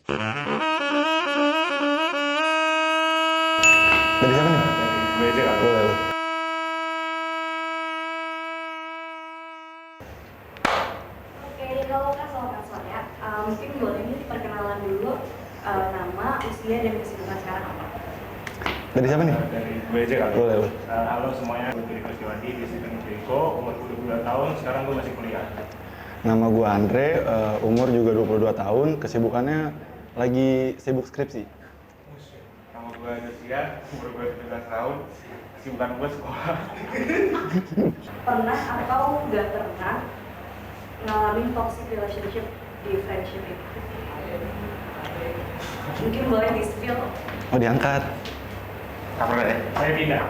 Dari siapa nih? Gue aja kan. Boleh. Oke, kalau Kak soal Kak Sonia, mungkin boleh nih perkenalan dulu nama, usia, dan kesibukan sekarang apa? Dari siapa nih? Dari gue aja kan. Boleh. Halo semuanya, gue Riko Siwandi, disiplin Riko, umur 22 tahun, sekarang gue masih kuliah. Nama gue Andre, umur juga 22 tahun, kesibukannya lagi sibuk skripsi. Nama gue Josia, umur gue 17 tahun, kesibukan gue sekolah. Pernah atau nggak pernah ngalamin toxic relationship di friendship itu? Mungkin boleh di-spill. Oh, diangkat. Gak pernah ya? Saya tidak.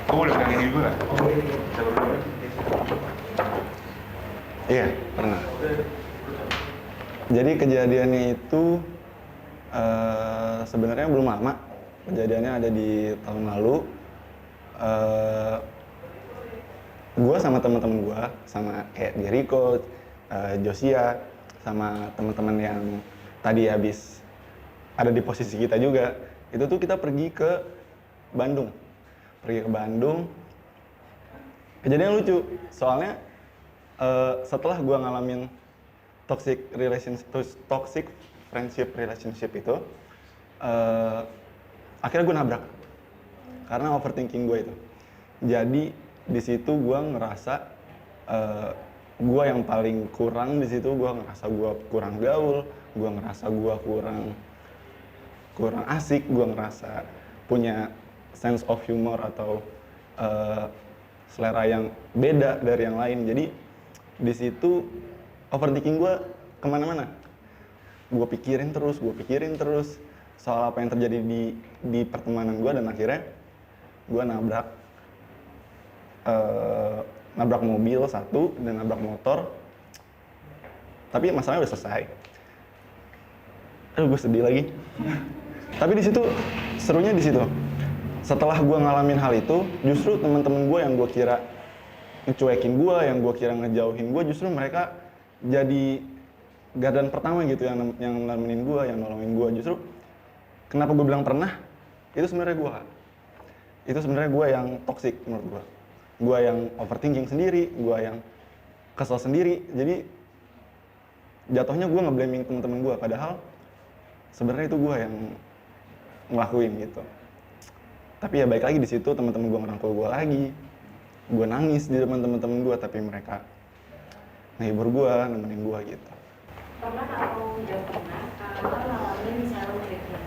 Gue boleh bilang ini dulu gak? Bisa berdua. Iya, pernah. Jadi kejadiannya itu sebenarnya belum lama. Kejadiannya ada di tahun lalu. Gue sama teman-teman gue, sama kayak Jericho, Josia, sama teman-teman yang tadi habis ada di posisi kita juga. Itu tuh kita pergi ke Bandung. Kejadian lucu, soalnya setelah gue ngalamin toxic friendship relationship itu, akhirnya gue nabrak karena overthinking gue itu. Jadi di situ gue ngerasa gue yang paling kurang di situ. Gue ngerasa gue kurang gaul, gue ngerasa gue kurang asik, gue ngerasa punya sense of humor atau selera yang beda dari yang lain. Jadi di situ overthinking gue kemana-mana. Gue pikirin terus soal apa yang terjadi di pertemanan gue, dan akhirnya gue nabrak mobil satu dan nabrak motor. Tapi masalahnya udah selesai. Gue sedih lagi. Tapi di situ serunya di situ. Setelah gue ngalamin hal itu, justru teman-teman gue yang gue kira ngecuekin gue, yang gue kira ngejauhin gue, justru mereka jadi gardan pertama gitu yang nemenin gue, yang nolongin gue. Justru kenapa gue bilang pernah? Itu sebenarnya gue yang toxic menurut gue. Gue yang overthinking sendiri, gue yang kesel sendiri. Jadi jatuhnya gue ngeblaming teman-teman gue, padahal sebenarnya itu gue yang ngelakuin gitu. Tapi ya baik lagi di situ teman-teman gue ngerangkul gue lagi. Gue nangis di depan teman-teman gue, tapi mereka ngehibur gue, nemenin gue gitu. Pernah atau nggak pernah Kakak ngalamin silent treatment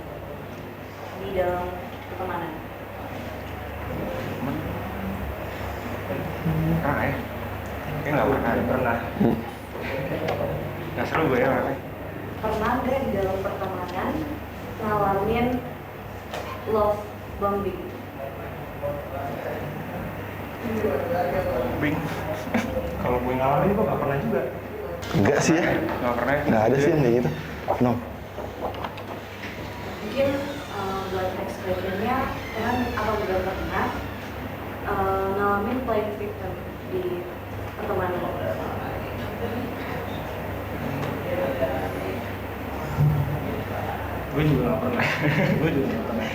di dalam pertemanan? Pernah ya? Kayaknya gak pernah. Gak seru gue ya orangnya. Pernah nggak di dalam pertemanan ngalamin love bombing? Bing. Kalau gue ngalamin gue gak pernah juga. Enggak sih ya? Gak pernah ya? Nggak ada sih yang kayak gitu. No. Mungkin buat next question-nya, pernah atau nggak pernah ngalamin playing victim di pertemanan? Gue juga gak pernah. Gue juga gak pernah.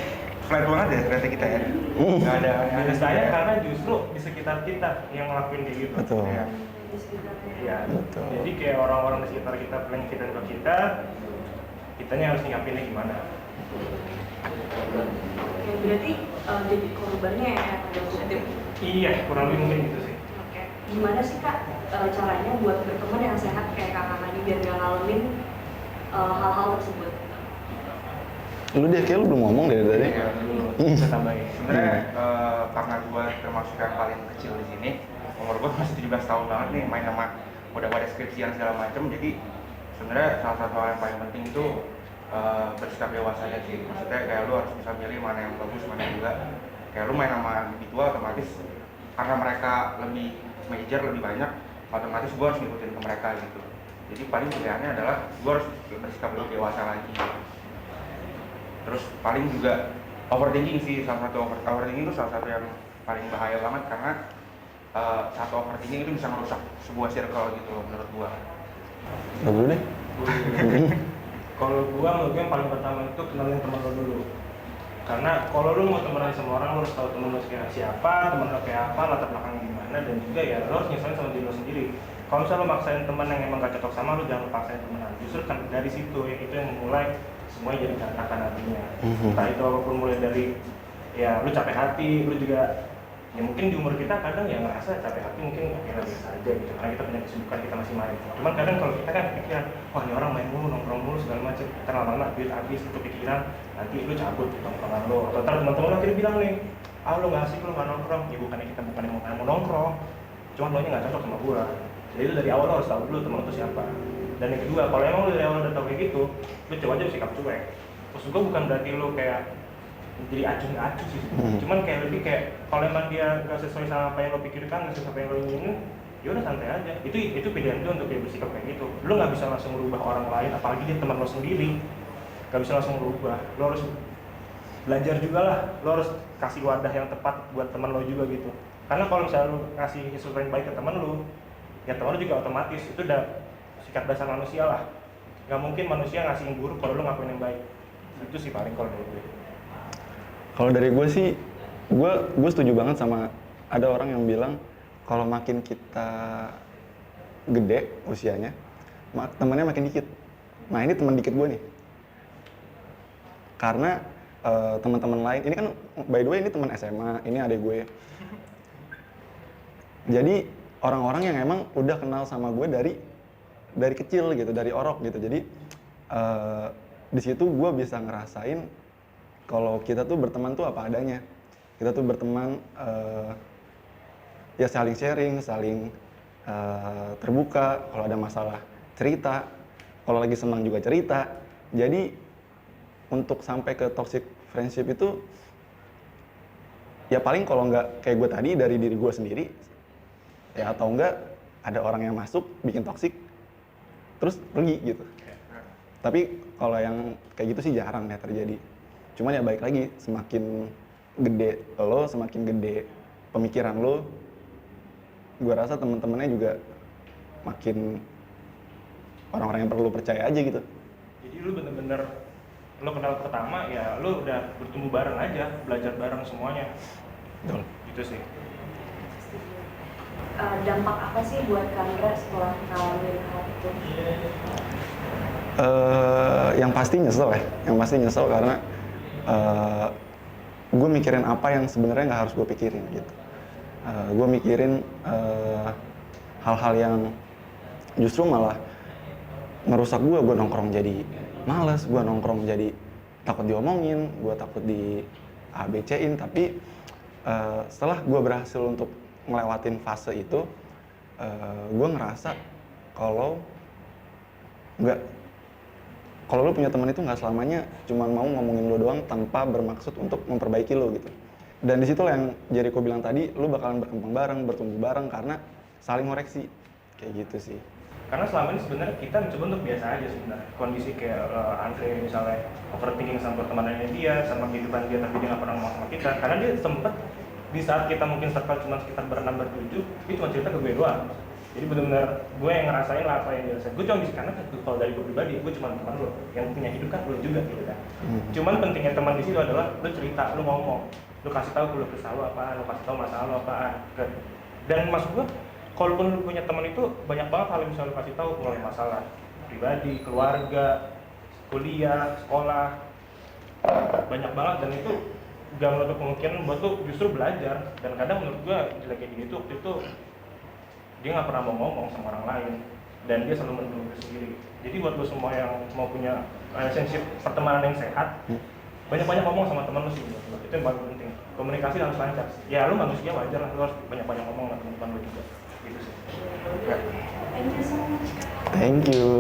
Flat banget ya ternyata kita ya. Gak ada saya karena justru di sekitar kita yang ngelakuin kayak gitu. Betul. Ya. Di sekitarnya. Ya. Betul. Jadi kayak orang-orang di sekitar kita playing victim ke kita, kitanya harus nyikapinnya gimana. Oke, berarti jadi korbannya ya pada kutip. Iya, kurang lebih mungkin gitu sih. Oke. Gimana sih Kak caranya buat berteman yang sehat kayak kakak tadi biar nggak ngalamin hal-hal tersebut? Lu deh, kayak lu belum ngomong dari tadi. Iya, dulu bisa tambahin. Sebenarnya karena gue termasuk yang paling kecil di sini, umur gue masih 17 tahun banget nih, main sama udah pada skripsian segala macem. Jadi sebenarnya salah satu hal yang paling penting itu bersikap dewasa aja sih. Maksudnya kayak lu harus bisa milih mana yang bagus, mana yang enggak. Kayak lu main sama lebih tua, otomatis karena mereka lebih major, lebih banyak, otomatis gue harus ngikutin ke mereka gitu. Jadi paling pilihannya adalah gue harus bersikap lebih dewasa lagi. Terus paling juga overthinking sih, overthinking itu salah satu yang paling bahaya banget karena satu overthinking itu bisa merusak sebuah circle gitu loh menurut gua. Gak dulu deh. Kalau gua menurut gua yang paling pertama itu kenalin teman lo dulu. Karena kalau lu mau temenan sama orang, lu harus tahu temen lu kayak siapa, temen lu kayak apa, latar belakangnya gimana, dan juga ya lu harus nyesuaiin sama diri lu sendiri. Kalau misalnya lu maksain teman yang emang gak cocok sama lu, jangan lu paksain temenan. Justru kan dari situ ya, itu yang memulai semuanya jadi berantakan nantinya. Entah itu apapun, mulai dari ya lu capek hati, lu juga ya mungkin di umur kita kadang ya ngerasa capek hati mungkin akhirnya biasa aja gitu, karena kita punya kesibukan, kita masih main. Cuman kadang kalau kita kan pikiran, wah ini orang main mulu, nongkrong mulu segala macam, kita lama-lama duit habis, itu pikiran, nanti lu cabut nongkrongan lo. Atau ntar teman-teman lo akhirnya bilang nih, ah lu nggak asik, lu nggak nongkrong. Ya bukannya kita bukan yang mau nongkrong, cuma lo nya nggak cocok sama gua. Jadi lu dari awal lo harus tahu dulu teman lo itu siapa. Dan yang kedua, kalau emang lu dari awal udah tahu kayak gitu, lu coba aja sikap cuek. Maksud gua bukan berarti lu kayak jadi acuh sih, cuman kayak lebih kayak kalau emang dia nggak sesuai sama apa yang lo pikirkan, nggak sesuai apa yang lo inginin, ya udah santai aja. Itu pilihan lo untuk dia bersikap kayak gitu. Lo nggak bisa langsung merubah orang lain, apalagi dia teman lo sendiri, nggak bisa langsung merubah. Lo harus belajar juga lah, lo harus kasih wadah yang tepat buat teman lo juga gitu. Karena kalau misalnya lo kasih sesuatu yang baik ke teman lo, ya teman lo juga otomatis itu udah sikap dasar manusia lah. Nggak mungkin manusia ngasih yang buruk kalau lo ngakuin yang baik. Itu sih paling kalau dari gue. Kalau dari gue sih, gue setuju banget sama ada orang yang bilang kalau makin kita gede usianya, temennya makin dikit. Nah ini teman dikit gue nih. Karena teman-teman lain, ini kan by the way ini teman SMA, ini adik gue. Jadi orang-orang yang emang udah kenal sama gue dari kecil gitu, dari orok gitu. Jadi di situ gue bisa ngerasain kalau kita tuh berteman tuh apa adanya. Kita tuh berteman ya saling sharing, saling terbuka. Kalau ada masalah cerita, kalau lagi senang juga cerita. Jadi untuk sampai ke toxic friendship itu ya paling kalau nggak kayak gue tadi dari diri gue sendiri, ya atau enggak ada orang yang masuk bikin toxic terus pergi gitu. Tapi kalau yang kayak gitu sih jarang ya terjadi. Cuman ya baik lagi, semakin gede lo, semakin gede pemikiran lo, gue rasa temen-temennya juga makin orang-orang yang perlu percaya aja gitu. Jadi lu bener-bener, lu kenal pertama ya lu udah bertumbuh bareng aja, belajar bareng semuanya. Betul. Gitu sih. Dampak apa sih buat Chandra setelah ngalamin hal itu? Yang pasti nyesel karena gue mikirin apa yang sebenarnya nggak harus gue pikirin gitu. Gue mikirin hal-hal yang justru malah ngerusak gue nongkrong jadi males, gue nongkrong jadi takut diomongin, gue takut di ABC-in. Tapi setelah gue berhasil untuk ngelewatin fase itu, gue ngerasa kalau lu punya teman itu nggak selamanya cuma mau ngomongin lo doang tanpa bermaksud untuk memperbaiki lo gitu. Dan di situ yang Jericho bilang tadi, lu bakalan berkembang bareng, bertumbuh bareng karena saling koreksi kayak gitu sih. Karena selama ini sebenarnya kita mencoba untuk biasa aja sebenarnya. Kondisi kayak Andre misalnya overthinking sama pertemanannya dia, sama kehidupan dia, tapi dia nggak pernah ngomong sama kita. Karena dia sempet di saat kita mungkin circle cuma sekitar berenam bertujuh, dia cuma cerita ke gue doang. Jadi benar-benar gue yang ngerasain lah apa yang dia rasain. Gue cuma bisa, karena kalau dari gue pribadi, gue cuma teman lo. Yang punya hidup kan lo juga gitu kan. Cuman pentingnya teman di situ adalah lo cerita, lo ngomong, lo kasih tahu lo kesal lo apaan, lo kasih tahu masalah lo apaan. Dan maksud gue, kalaupun lo punya teman itu banyak banget hal yang bisa lo kasih tahu, mulai masalah pribadi, keluarga, kuliah, sekolah, banyak banget. Dan itu gak menutup kemungkinan buat lo justru belajar. Dan kadang menurut gue jeleknya dia itu waktu itu dia nggak pernah mau ngomong sama orang lain dan dia selalu mendukung diri sendiri. Jadi buat lo semua yang mau punya relationship pertemanan yang sehat, banyak-banyak ngomong sama teman lo sih. Itu yang paling penting. Komunikasi harus lancar. Ya lo manusia wajar lah, lo harus banyak-banyak ngomong sama teman-teman lo juga. Gitu sih. Thank you so much. Thank you.